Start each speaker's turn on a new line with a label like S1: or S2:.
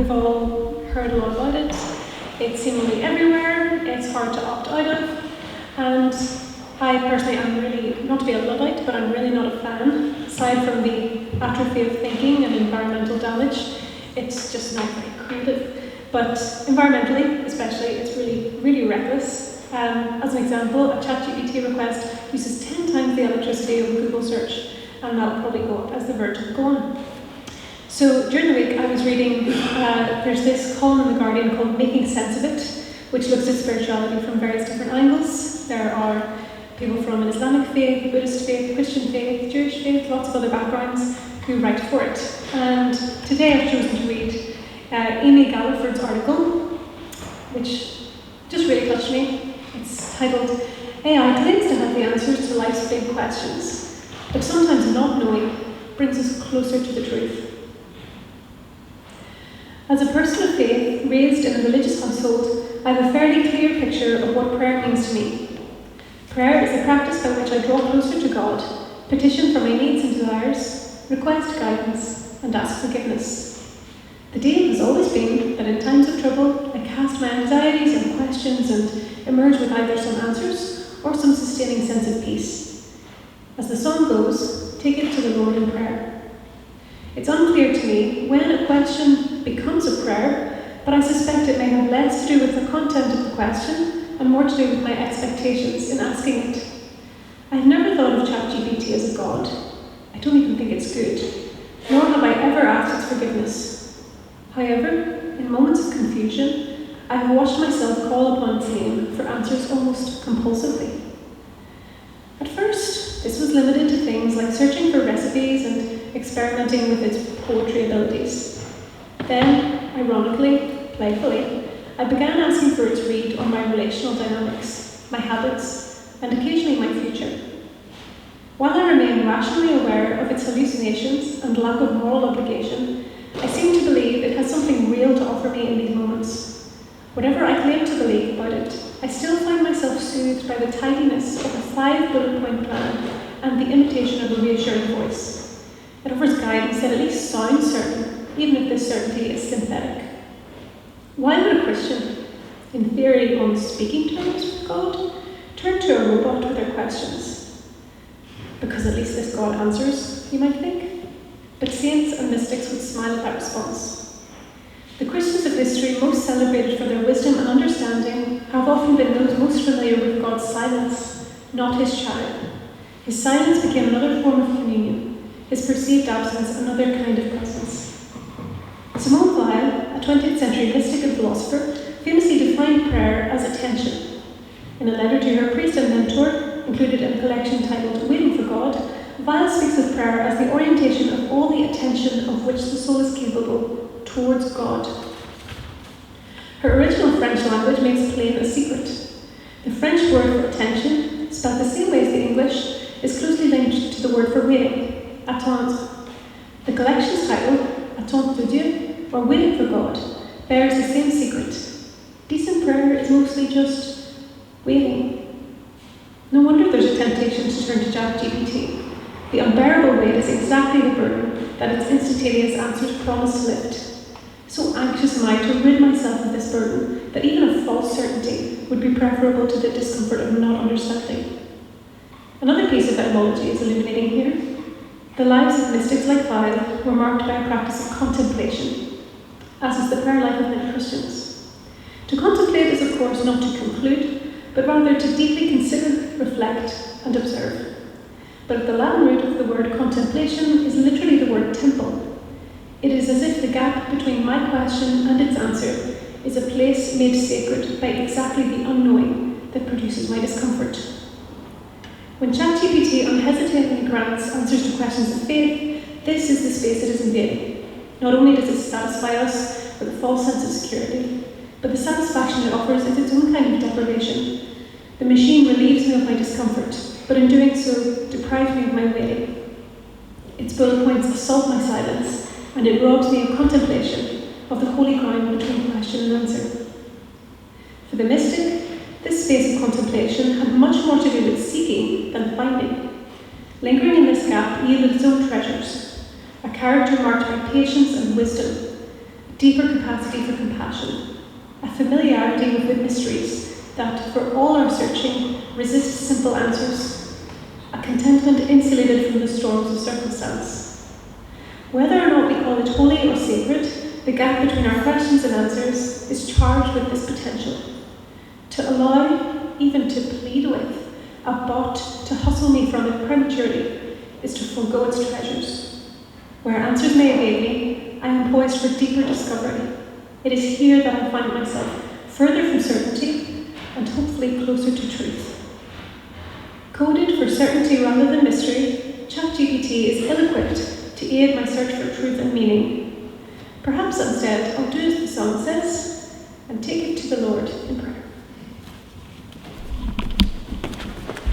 S1: we've all heard a lot about it. It's seemingly everywhere, it's hard to opt out of, and I personally am really, not to be a Luddite, but I'm really not a fan. Aside from the atrophy of thinking and environmental damage, it's just not very creative. But environmentally, especially, it's really, really reckless. As an example, a ChatGPT request uses 10 times the electricity of a Google search, and that'll probably go up as the version go on. So during the week, I was reading, there's this column in The Guardian called Making Sense of It, which looks at spirituality from various different angles. There are people from an Islamic faith, Buddhist faith, Christian faith, Jewish faith, lots of other backgrounds who write for it. And today I've chosen to read Amy Galliford's article, which just really touched me. It's titled, AI claims to have the answers to life's big questions, but sometimes not knowing brings us closer to the truth. As a person of faith, raised in a religious household, I have a fairly clear picture of what prayer means to me. Prayer is the practice by which I draw closer to God, petition for my needs and desires, request guidance, and ask forgiveness. The deal has always been that in times of trouble, I cast my anxieties and questions and emerge with either some answers or some sustaining sense of peace. As the song goes, take it to the Lord in prayer. It's unclear to me when a question becomes a prayer, but I suspect it may have less to do with the content of the question and more to do with my expectations in asking it. I've never thought of ChatGPT as a god. I don't even think it's good, nor have I ever asked its forgiveness. However, in moments of confusion, I have watched myself call upon its name for answers almost compulsively. At first, this was limited to things like searching for recipes and experimenting with its poetry abilities. Then, ironically, playfully, I began asking for its read on my relational dynamics, my habits, and occasionally my future. While I remain rationally aware of its hallucinations and lack of moral obligation, I seem to believe it has something real to offer me in these moments. Whatever I claim to believe about it, I still find myself soothed by the tidiness of a 5-bullet-point plan and the imitation of a reassuring voice. It offers guidance that at least sounds certain, even if this certainty is synthetic. Why would a Christian, in theory on speaking terms with God, turn to a robot with their questions? Because at least this God answers, you might think. But saints and mystics would smile at that response. The Christians of history most celebrated for their wisdom and understanding have often been those most familiar with God's silence, not his chatter. His silence became another form of communion, his perceived absence another kind of presence. Simone Weil, a 20th century mystic and philosopher, famously defined prayer as attention. In a letter to her priest and mentor, included in a collection titled Waiting for God, Weil speaks of prayer as the orientation of all the attention of which the soul is capable towards God. Her original French language makes plain a secret. The French word for attention, spelled the same way as the English, is closely linked to the word for waiting, attendre. The collection's title, Attente de Dieu, or Waiting for God, bears the same secret. Decent prayer is mostly just waiting. No wonder there's a temptation to turn to ChatGPT. The unbearable weight is exactly the burden that its instantaneous answers promise to lift. So anxious am I to rid myself of this burden that even a false certainty would be preferable to the discomfort of not understanding. Another piece of etymology is illuminating here. The lives of mystics like Weil were marked by a practice of contemplation, as is the prayer life of many Christians. To contemplate is, of course, not to conclude, but rather to deeply consider, reflect, and observe. But the Latin root of the word contemplation is literally the word temple. It is as if the gap between my question and its answer is a place made sacred by exactly the unknowing that produces my discomfort. When ChatGPT unhesitatingly grants answers to questions of faith, this is the space it is invading. Not only does it satisfy us with a false sense of security, but the satisfaction it offers is its own kind of deprivation. The machine relieves me of my discomfort, but in doing so, deprives me of my waiting. Its bullet points assault my silence, and it robs me of contemplation, of the holy ground between question and answer. For the mystic, this space of contemplation had much more to do with seeking than finding. Lingering in this gap yielded its own treasures, a character marked by patience and wisdom, a deeper capacity for compassion, a familiarity with the mysteries that, for all our searching, resist simple answers, a contentment insulated from the storms of circumstance. Whether or not we call it holy or sacred, the gap between our questions and answers is charged with this potential. To allow, even to plead with, a bot to hustle me from it prematurely is to forego its treasures. Where answers may evade me, I am poised for deeper discovery. It is here that I find myself further from certainty and hopefully closer to truth. Coded for certainty rather than mystery, ChatGPT is ill-equipped to aid my search for truth and meaning. Perhaps instead I'll do as the song says and take it to the Lord in prayer.